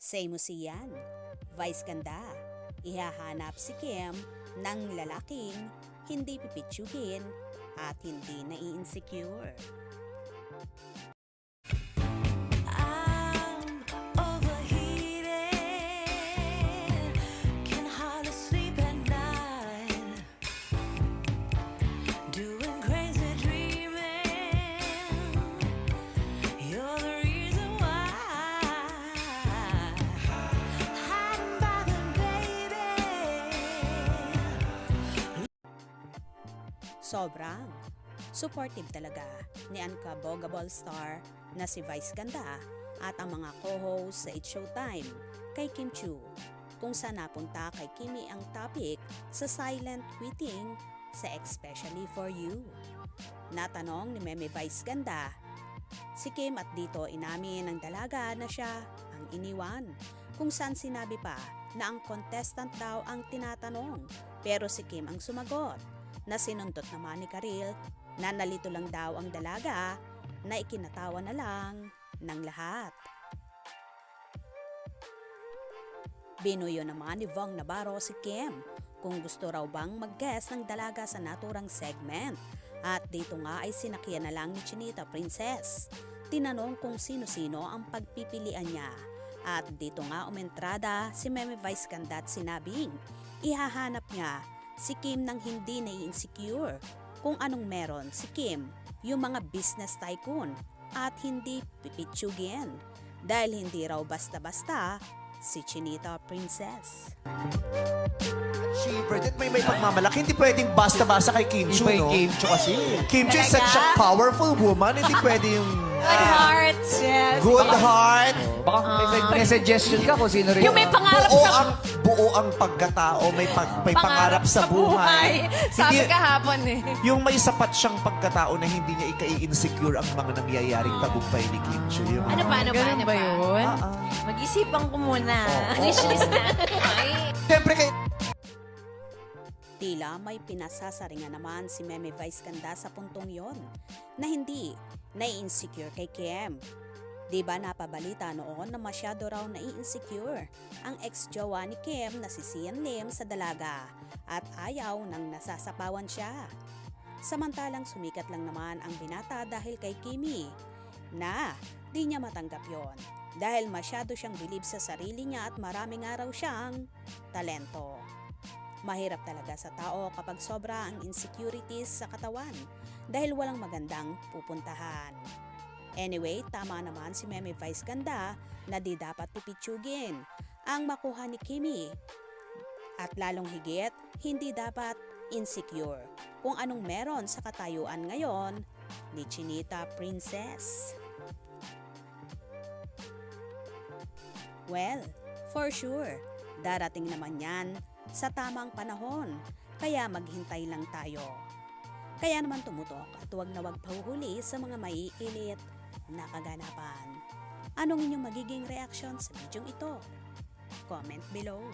Say mo siyan, Vice ganda, ihahanap si Kim ng lalaking hindi pipitsugin at hindi nai-insecure. I'm overheated, can hardly sleep at night, doing crazy dreaming. You're the reason why, hiding by the baby. Sobrang supportive talaga ni Unbogable Star na si Vice Ganda at ang mga co-host sa It's Showtime kay Kim Chiu, kung saan napunta kay Kimi ang topic sa silent quitting sa Especially For You. Natanong ni Meme Vice Ganda si Kim at dito inamin ng dalaga na siya ang iniwan, kung saan sinabi pa na ang contestant daw ang tinatanong pero si Kim ang sumagot, na sinundot naman ni Karil na nalito lang daw ang dalaga na ikinatawa na lang ng lahat. Binuyo naman ni Vong Navarro si Kim kung gusto raw bang mag-guest ng dalaga sa naturang segment, at dito nga ay sinakyan na lang ni Chinita Princess. Tinanong kung sino-sino ang pagpipilian niya, at dito nga umentrada si Meme Vice Ganda at sinabing ihahanap niya si Kim nang hindi nai-insecure. Kung anong meron si Kim, yung mga business tycoon, at hindi pipitsugin dahil hindi raw basta-basta si Chinita Princess. Achiever, that may pagmamalaki. Hindi pwedeng basta-basta kay Kim Chiu, Iba no? yung Kim Chiu kasi. Kim Chiu is such a powerful woman. Hindi pwede yung Good hearts, yes. good heart. Baka may suggestion ka kung sino rin. Yung may pangarap sa Buo ang pagkatao. May pangarap sa buhay. Sabi Hindi- kahapon eh. Yung may sapat siyang pagkatao na hindi niya i-insecure ang mga nangyayaring tagumpay ni Kim Chiu. Yung Ano ba, Ganun ba yun? Mag-isipan ko muna. Wishlist na. Siyempre kay Tila may pinasasaringan naman si Meme Vice Ganda sa puntong yon na hindi nai-insecure kay Kim. Diba napabalita noon na masyado raw nai-insecure ang ex-jowa ni Kim na si Sian Lim sa dalaga at ayaw nang nasasapawan siya. Samantalang sumikat lang naman ang binata dahil kay Kimi na di niya matanggap yon dahil masyado siyang bilib sa sarili niya at maraming araw siyang talento. Mahirap talaga sa tao kapag sobra ang insecurities sa katawan dahil walang magandang pupuntahan. Anyway, tama naman si Meme Vice Ganda na di dapat pipitsugin ang makuha ni Kimi. At lalong higit, hindi dapat insecure kung anong meron sa katayuan ngayon ni Chinita Princess. Well, for sure, darating naman yan sa tamang panahon, kaya maghintay lang tayo. Kaya naman tumutok at huwag na huwag pahuhuli sa mga maiinit na kaganapan. Anong inyong magiging reaction sa video ito? Comment below.